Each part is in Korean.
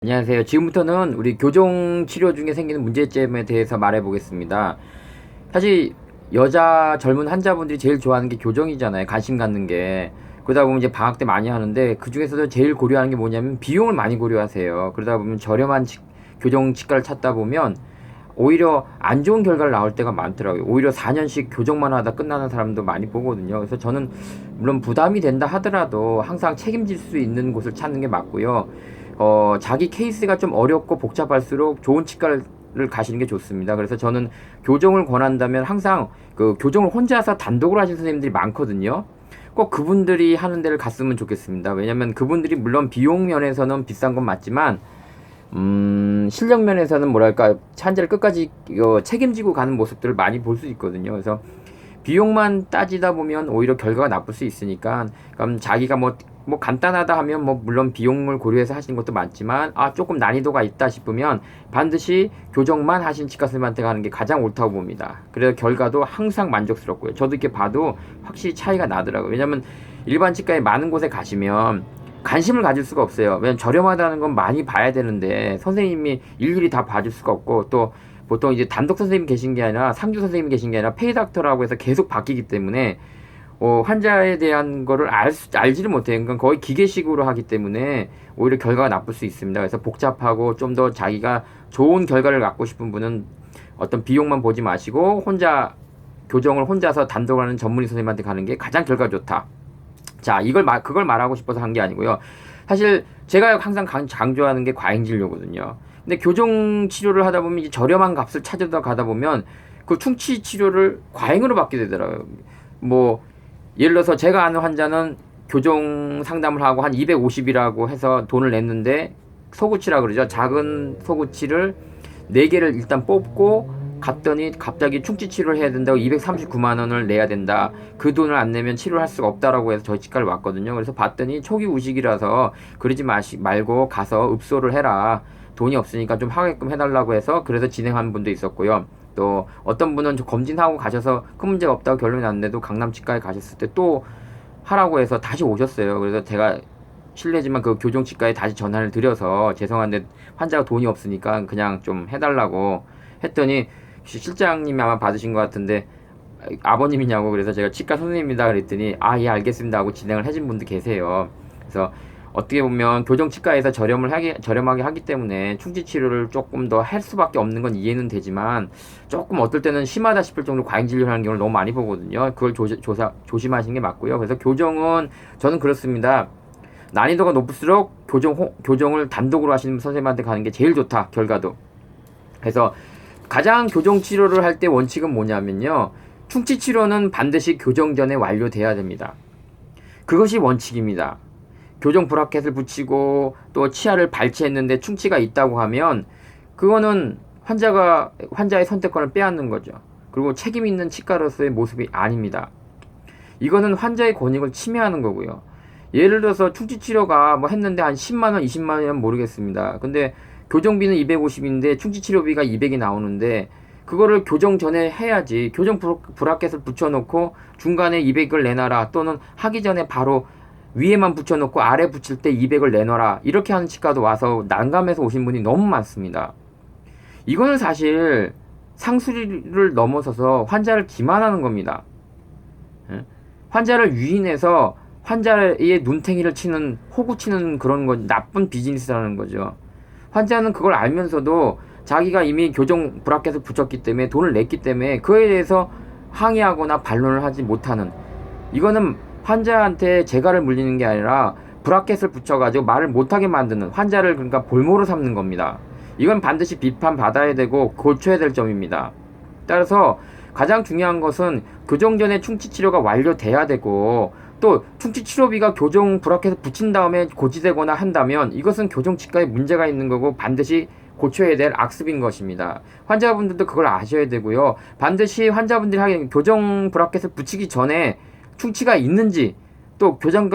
안녕하세요. 지금부터는 우리 교정 치료 중에 생기는 문제점에 대해서 말해 보겠습니다. 사실 여자 젊은 환자분들이 제일 좋아하는 게 교정이잖아요. 관심 갖는 게. 그러다 보면 이제 방학 때 많이 하는데 그 중에서도 제일 고려하는 게 뭐냐면 비용을 많이 고려하세요. 그러다 보면 저렴한 교정 치과를 찾다 보면 오히려 안 좋은 결과를 나올 때가 많더라고요. 오히려 4년씩 교정만 하다 끝나는 사람도 많이 보거든요. 그래서 저는 물론 부담이 된다 하더라도 항상 책임질 수 있는 곳을 찾는 게 맞고요. 자기 케이스가 좀 어렵고 복잡할수록 좋은 치과를 가시는 게 좋습니다. 그래서 저는 교정을 권한다면 항상 그 교정을 혼자서 단독으로 하시는 선생님들이 많거든요. 꼭 그분들이 하는 데를 갔으면 좋겠습니다. 왜냐면 그분들이 물론 비용 면에서는 비싼 건 맞지만 실력 면에서는 뭐랄까 환자를 끝까지 책임지고 가는 모습들을 많이 볼 수 있거든요. 그래서 비용만 따지다 보면 오히려 결과가 나쁠 수 있으니까, 그럼 자기가 뭐 간단하다 하면 뭐 물론 비용을 고려해서 하시는 것도 많지만, 조금 난이도가 있다 싶으면 반드시 교정만 하신 치과 선생님한테 가는 게 가장 옳다고 봅니다. 그래서 결과도 항상 만족스럽고요. 저도 이렇게 봐도 확실히 차이가 나더라고요. 왜냐면 일반 치과에 많은 곳에 가시면 관심을 가질 수가 없어요. 왜냐면 저렴하다는 건 많이 봐야 되는데 선생님이 일일이 다 봐줄 수가 없고, 또 보통 이제 단독 선생님 계신 게 아니라 상주 선생님이 계신 게 아니라 페이닥터라고 해서 계속 바뀌기 때문에 환자에 대한 거를 알지를 못해요. 그러니까 거의 기계식으로 하기 때문에 오히려 결과가 나쁠 수 있습니다. 그래서 복잡하고 좀 더 자기가 좋은 결과를 갖고 싶은 분은 어떤 비용만 보지 마시고 교정을 혼자서 단독으로 하는 전문의 선생님한테 가는 게 가장 결과 좋다. 자, 그걸 말하고 싶어서 한 게 아니고요. 사실 제가 항상 강조하는 게 과잉 진료거든요. 근데 교정 치료를 하다 보면 이제 저렴한 값을 찾으다 가다 보면 그 충치 치료를 과잉으로 받게 되더라고요. 뭐 예를 들어서 제가 아는 환자는 교정 상담을 하고 한 250이라고 해서 돈을 냈는데, 소구치라 그러죠. 작은 소구치를 4개를 일단 뽑고 갔더니 갑자기 충치 치료를 해야 된다고 239만 원을 내야 된다. 그 돈을 안 내면 치료를 할 수가 없다라고 해서 저희 치과를 왔거든요. 그래서 봤더니 초기 우식이라서 그러지 말고 가서 읍소를 해라. 돈이 없으니까 좀 하게끔 해달라고 해서 그래서 진행한 분도 있었고요. 또 어떤 분은 검진하고 가셔서 큰 문제가 없다고 결론이 났는데도 강남 치과에 가셨을 때 또 하라고 해서 다시 오셨어요. 그래서 제가 실례지만 그 교정 치과에 다시 전화를 드려서 죄송한데 환자가 돈이 없으니까 그냥 좀 해달라고 했더니, 실장님이 아마 받으신 것 같은데 아버님이냐고, 그래서 제가 치과 선생님입니다 그랬더니 예 알겠습니다 하고 진행을 해준 분도 계세요. 그래서 어떻게 보면 교정 치과에서 저렴하게 하기 때문에 충치 치료를 조금 더 할 수밖에 없는 건 이해는 되지만, 조금 어떨 때는 심하다 싶을 정도로 과잉 진료를 하는 경우를 너무 많이 보거든요. 그걸 조심하시는 게 맞고요. 그래서 교정은 저는 그렇습니다. 난이도가 높을수록 교정을 단독으로 하시는 선생님한테 가는 게 제일 좋다, 결과도. 그래서 가장 교정 치료를 할 때 원칙은 뭐냐면요, 충치 치료는 반드시 교정 전에 완료돼야 됩니다. 그것이 원칙입니다. 교정 브라켓을 붙이고 또 치아를 발치했는데 충치가 있다고 하면 그거는 환자의 선택권을 빼앗는 거죠. 그리고 책임 있는 치과로서의 모습이 아닙니다. 이거는 환자의 권익을 침해하는 거고요. 예를 들어서 충치 치료가 뭐 했는데 한 10만 원, 20만 원이면 모르겠습니다. 근데 교정비는 250인데 충치 치료비가 200이 나오는데 그거를 교정 전에 해야지. 교정 브라켓을 붙여놓고 중간에 200을 내놔라, 또는 하기 전에 바로 위에만 붙여놓고 아래 붙일 때 200을 내놔라, 이렇게 하는 치과도 와서 난감해서 오신 분이 너무 많습니다. 이거는 사실 상술을 넘어서서 환자를 기만하는 겁니다. 환자를 유인해서 환자의 눈탱이를 치는, 호구 치는 그런 건 나쁜 비즈니스라는 거죠. 환자는 그걸 알면서도 자기가 이미 교정 브라켓을 붙였기 때문에, 돈을 냈기 때문에 그에 대해서 항의하거나 반론을 하지 못하는, 이거는 환자한테 재갈을 물리는 게 아니라 브라켓을 붙여가지고 말을 못하게 만드는, 환자를 그러니까 볼모로 삼는 겁니다. 이건 반드시 비판받아야 되고 고쳐야 될 점입니다. 따라서 가장 중요한 것은 교정 전에 충치 치료가 완료돼야 되고, 또 충치 치료비가 교정 브라켓을 붙인 다음에 고지되거나 한다면 이것은 교정 치과에 문제가 있는 거고 반드시 고쳐야 될 악습인 것입니다. 환자분들도 그걸 아셔야 되고요. 반드시 환자분들이 하기에는 교정 브라켓을 붙이기 전에 충치가 있는지, 또 교정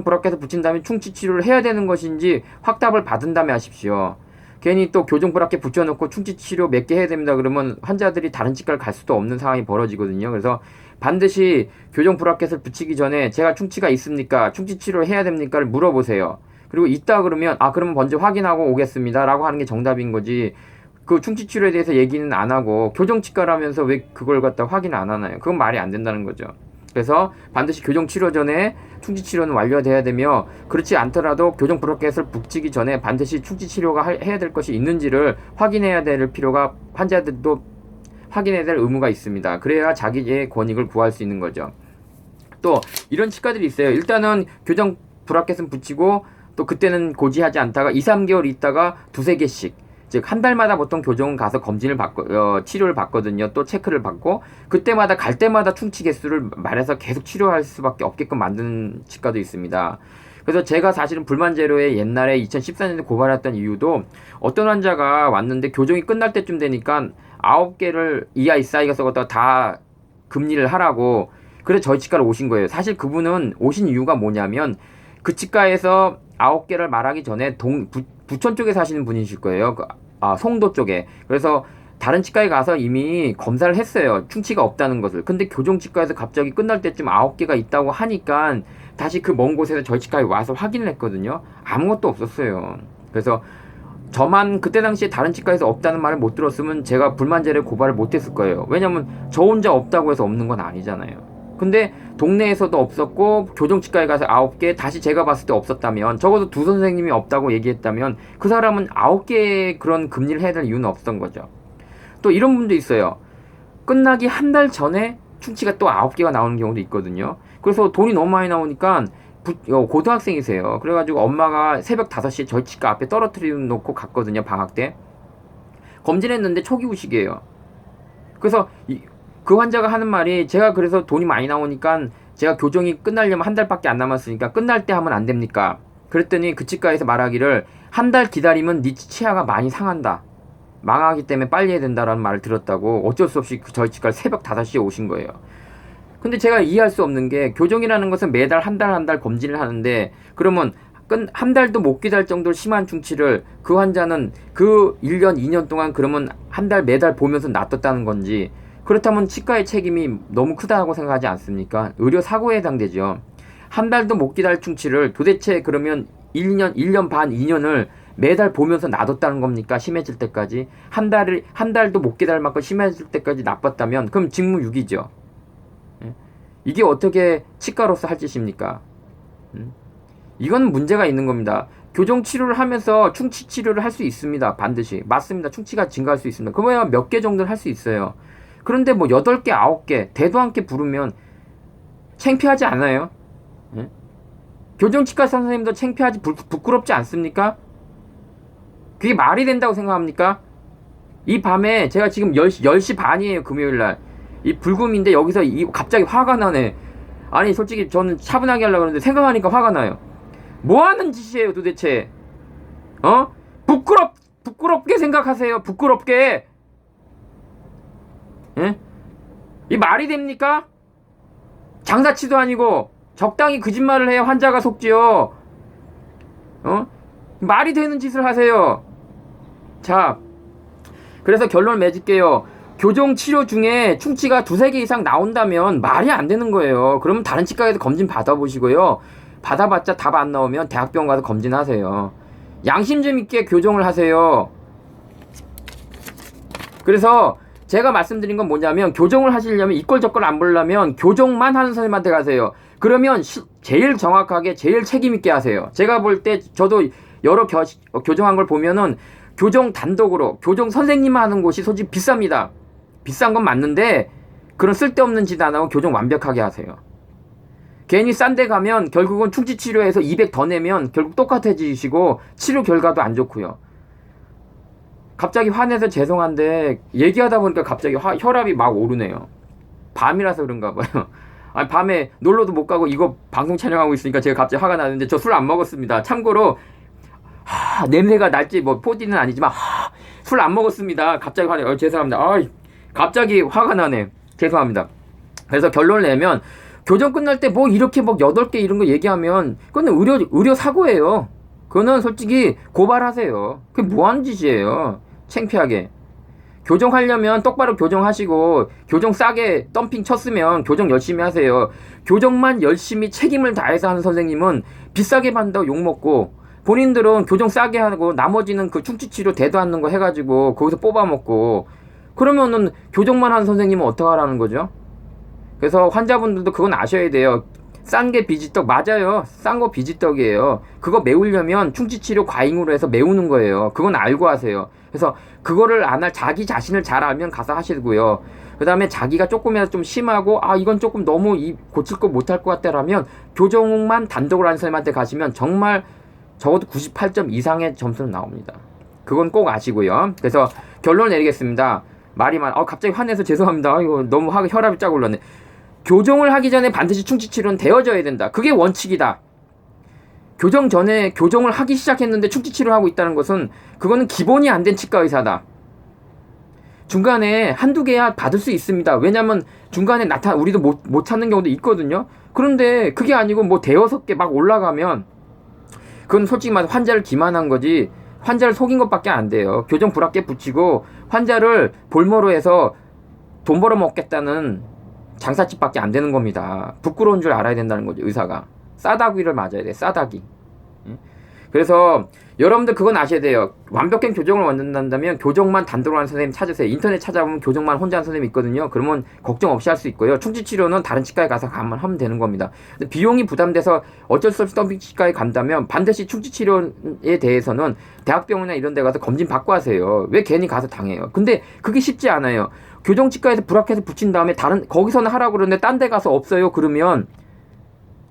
브라켓을 붙인 다음에 충치 치료를 해야 되는 것인지 확답을 받은 다음에 하십시오. 괜히 또 교정 브라켓 붙여놓고 충치 치료 몇 개 해야 됩니다 그러면 환자들이 다른 치과를 갈 수도 없는 상황이 벌어지거든요. 그래서 반드시 교정 브라켓을 붙이기 전에 제가 충치가 있습니까? 충치 치료를 해야 됩니까?를 물어보세요. 그리고 있다 그러면 그러면 먼저 확인하고 오겠습니다 라고 하는 게 정답인 거지. 그 충치치료에 대해서 얘기는 안 하고 교정치과라면서 왜 그걸 갖다 확인 안 하나요? 그건 말이 안 된다는 거죠. 그래서 반드시 교정치료 전에 충치치료는 완료돼야 되며, 그렇지 않더라도 교정불합격을 붙이기 전에 반드시 충치치료가 해야 될 것이 있는지를 확인해야 될 필요가, 환자들도 확인해야 될 의무가 있습니다. 그래야 자기의 권익을 구할 수 있는 거죠. 또 이런 치과들이 있어요. 일단은 교정불합격은 붙이고 또 그때는 고지하지 않다가 2-3개월 있다가 2-3개씩, 즉 한 달마다 보통 교정은 가서 검진을 받고 치료를 받거든요. 또 체크를 받고 그때마다 갈 때마다 충치 개수를 말해서 계속 치료할 수밖에 없게끔 만드는 치과도 있습니다. 그래서 제가 사실은 불만제로에 옛날에 2014년에 고발했던 이유도, 어떤 환자가 왔는데 교정이 끝날 때쯤 되니까 9개를 이하 사이가 썩었다가 다 금리를 하라고, 그래서 저희 치과로 오신 거예요. 사실 그분은 오신 이유가 뭐냐면, 그 치과에서 9개를 말하기 전에 부천 쪽에 사시는 분이실 거예요. 송도 쪽에. 그래서 다른 치과에 가서 이미 검사를 했어요. 충치가 없다는 것을. 근데 교정치과에서 갑자기 끝날 때쯤 9개가 있다고 하니까 다시 그 먼 곳에서 저희 치과에 와서 확인을 했거든요. 아무것도 없었어요. 그래서 저만 그때 당시에 다른 치과에서 없다는 말을 못 들었으면 제가 불만제를 고발을 못 했을 거예요. 왜냐면 저 혼자 없다고 해서 없는 건 아니잖아요. 근데 동네에서도 없었고 교정치과에 가서 9개, 다시 제가 봤을 때 없었다면, 적어도 두 선생님이 없다고 얘기했다면 그 사람은 9개의 그런 금리를 해야 될 이유는 없었던 거죠. 또 이런 분도 있어요. 끝나기 한 달 전에 충치가 또 9개가 나오는 경우도 있거든요. 그래서 돈이 너무 많이 나오니까 고등학생이세요. 그래가지고 엄마가 새벽 5시에 저희 치과 앞에 떨어뜨려 놓고 갔거든요. 방학 때. 검진했는데 초기 후식이에요. 그래서 그 환자가 하는 말이, 제가 그래서 돈이 많이 나오니까 제가 교정이 끝나려면 한 달밖에 안 남았으니까 끝날 때 하면 안 됩니까? 그랬더니 그 치과에서 말하기를, 한 달 기다리면 네 치아가 많이 상한다, 망하기 때문에 빨리 해야 된다라는 말을 들었다고 어쩔 수 없이 저희 치과를 새벽 5시에 오신 거예요. 근데 제가 이해할 수 없는 게, 교정이라는 것은 매달 한 달 검진을 하는데, 그러면 한 달도 못 기다릴 정도로 심한 충치를 그 환자는 그 1년, 2년 동안 그러면 한 달 매달 보면서 놔뒀다는 건지, 그렇다면 치과의 책임이 너무 크다고 생각하지 않습니까? 의료 사고에 해당되죠. 한 달도 못 기다릴 충치를 도대체 그러면 1년 반, 2년을 매달 보면서 놔뒀다는 겁니까? 심해질 때까지. 한 달도 못 기다릴 만큼 심해질 때까지 나빴다면 그럼 직무유기죠. 이게 어떻게 치과로서 할 짓입니까? 이건 문제가 있는 겁니다. 교정 치료를 하면서 충치 치료를 할 수 있습니다. 반드시. 맞습니다. 충치가 증가할 수 있습니다. 그러면 몇 개 정도는 할 수 있어요. 그런데 뭐 8개, 9개, 대도 않게 부르면 창피하지 않아요? 예? 교정치과 선생님도 창피하지, 부끄럽지 않습니까? 그게 말이 된다고 생각합니까? 이 밤에 제가 지금 10시 반이에요, 금요일날. 이 불금인데 여기서 갑자기 화가 나네. 아니 솔직히 저는 차분하게 하려고 그러는데 생각하니까 화가 나요. 뭐 하는 짓이에요 도대체? 부끄럽게 생각하세요. 부끄럽게. 예? 이 말이 됩니까? 장사치도 아니고 적당히 거짓말을 해야 환자가 속지요. 말이 되는 짓을 하세요. 자, 그래서 결론을 맺을게요. 교정 치료 중에 충치가 2-3개 이상 나온다면 말이 안 되는 거예요. 그러면 다른 치과에서 검진 받아보시고요. 받아봤자 답 안 나오면 대학병원 가서 검진하세요. 양심 좀 있게 교정을 하세요. 그래서 제가 말씀드린 건 뭐냐면, 교정을 하시려면 이꼴저꼴 안 보려면 교정만 하는 선생님한테 가세요. 그러면 제일 정확하게 제일 책임 있게 하세요. 제가 볼 때 저도 여러 교정한 걸 보면은 교정 단독으로 교정 선생님만 하는 곳이 솔직히 비쌉니다. 비싼 건 맞는데 그런 쓸데없는 짓 안 하고 교정 완벽하게 하세요. 괜히 싼 데 가면 결국은 충치 치료에서 200 더 내면 결국 똑같아지시고 치료 결과도 안 좋고요. 갑자기 화내서 죄송한데 얘기하다 보니까 갑자기 혈압이 막 오르네요. 밤이라서 그런가 봐요. 아니, 밤에 놀러도 못 가고 이거 방송 촬영하고 있으니까 제가 갑자기 화가 나는데 저 술 안 먹었습니다. 참고로 냄새가 날지 뭐 포디는 아니지만 술 안 먹었습니다. 갑자기 화내요. 죄송합니다. 갑자기 화가 나네. 죄송합니다. 그래서 결론을 내면, 교정 끝날 때 뭐 이렇게 뭐 8개 이런 거 얘기하면 그건 의료 사고예요. 그거는 솔직히 고발하세요. 그게 뭐 하는 짓이에요. 창피하게. 교정하려면 똑바로 교정하시고, 교정 싸게 덤핑 쳤으면 교정 열심히 하세요. 교정만 열심히 책임을 다해서 하는 선생님은 비싸게 받는다고 욕먹고, 본인들은 교정 싸게 하고 나머지는 그 충치치료 대도 않는 거 해가지고 거기서 뽑아먹고, 그러면은 교정만 하는 선생님은 어떡하라는 거죠? 그래서 환자분들도 그건 아셔야 돼요. 싼 게 비지떡 맞아요. 싼 거 비지떡이에요. 그거 메우려면 충치치료 과잉으로 해서 메우는 거예요. 그건 알고 하세요. 그래서 그거를 안 할, 자기 자신을 잘 알면 가서 하시고요. 그 다음에 자기가 조금이라도 좀 심하고, 아 이건 조금 너무 고칠 거 못할 것 같다라면 교정만 단독으로 하는 선생님한테 가시면 정말 적어도 98점 이상의 점수는 나옵니다. 그건 꼭 아시고요. 그래서 결론을 내리겠습니다. 말이 갑자기 화내서 죄송합니다. 이거 너무 혈압이 쫙 올랐네. 교정을 하기 전에 반드시 충치치료는 되어져야 된다. 그게 원칙이다. 교정 전에 교정을 하기 시작했는데 충치치료를 하고 있다는 것은 그거는 기본이 안 된 치과의사다. 중간에 한두 개야 받을 수 있습니다. 왜냐면 중간에 우리도 못 찾는 경우도 있거든요. 그런데 그게 아니고 뭐 대여섯 개 막 올라가면 그건 솔직히 말해서 환자를 기만한 거지 환자를 속인 것밖에 안 돼요. 교정 불합계 붙이고 환자를 볼모로 해서 돈 벌어 먹겠다는 장사집밖에 안 되는 겁니다. 부끄러운 줄 알아야 된다는 거죠. 의사가 싸다귀를 맞아야 돼. 싸다귀. 그래서 여러분들 그건 아셔야 돼요. 완벽한 교정을 원한다면 교정만 단독으로 하는 선생님 찾으세요. 인터넷 찾아보면 교정만 혼자 하는 선생님이 있거든요. 그러면 걱정 없이 할 수 있고요. 충치치료는 다른 치과에 가서 하면 되는 겁니다. 근데 비용이 부담돼서 어쩔 수 없이 더빙 치과에 간다면 반드시 충치치료에 대해서는 대학병원이나 이런 데 가서 검진 받고 하세요. 왜 괜히 가서 당해요. 근데 그게 쉽지 않아요. 교정치과에서 불합해서 붙인 다음에 거기서는 하라고 그러는데 딴 데 가서 없어요. 그러면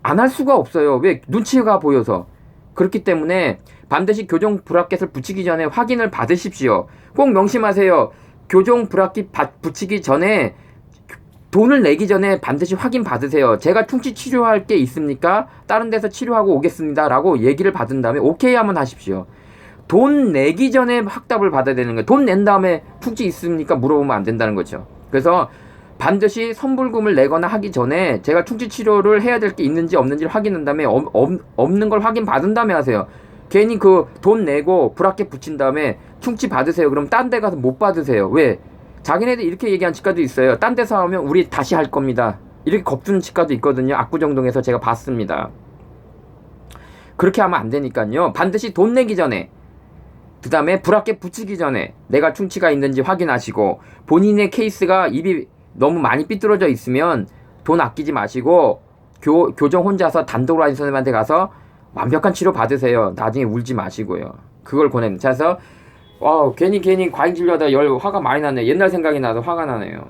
안 할 수가 없어요. 왜? 눈치가 보여서. 그렇기 때문에 반드시 교정 브라켓을 붙이기 전에 확인을 받으십시오. 꼭 명심하세요. 교정 브라켓 붙이기 전에 돈을 내기 전에 반드시 확인 받으세요. 제가 충치 치료할 게 있습니까? 다른 데서 치료하고 오겠습니다. 라고 얘기를 받은 다음에 오케이 하면 하십시오. 돈 내기 전에 확답을 받아야 되는 거예요. 돈 낸 다음에 충치 있습니까? 물어보면 안 된다는 거죠. 그래서 반드시 선불금을 내거나 하기 전에 제가 충치 치료를 해야 될 게 있는지 없는지를 확인한 다음에 없는 걸 확인 받은 다음에 하세요. 괜히 그 돈 내고 브라켓 붙인 다음에 충치 받으세요. 그럼 딴 데 가서 못 받으세요. 왜? 자기네들 이렇게 얘기한 치과도 있어요. 딴 데서 하면 우리 다시 할 겁니다. 이렇게 겁주는 치과도 있거든요. 압구정동에서 제가 봤습니다. 그렇게 하면 안 되니까요. 반드시 돈 내기 전에, 그 다음에 브라켓 붙이기 전에 내가 충치가 있는지 확인하시고, 본인의 케이스가 입이 너무 많이 삐뚤어져 있으면 돈 아끼지 마시고 교정 혼자서 단독으로 하는 선생님한테 가서 완벽한 치료 받으세요. 나중에 울지 마시고요. 그걸 권합니다. 그래서 괜히 과잉 진료하다 화가 많이 나네. 옛날 생각이 나서 화가 나네요.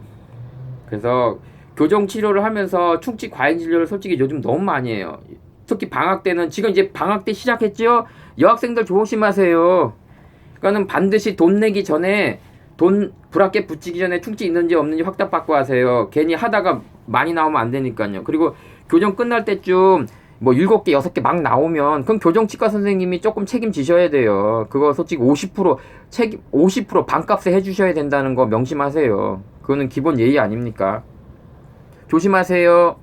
그래서 교정 치료를 하면서 충치 과잉 진료를 솔직히 요즘 너무 많이 해요. 특히 방학 때는, 지금 이제 방학 때 시작했죠? 여학생들 조심하세요. 그러니까는 반드시 돈 내기 전에, 돈 브라켓 붙이기 전에 충치 있는지 없는지 확답 받고 하세요. 괜히 하다가 많이 나오면 안 되니까요. 그리고 교정 끝날 때쯤 뭐 7개, 6개 막 나오면 그럼 교정치과 선생님이 조금 책임지셔야 돼요. 그거 솔직히 50% 반값에 해주셔야 된다는 거 명심하세요. 그거는 기본 예의 아닙니까? 조심하세요.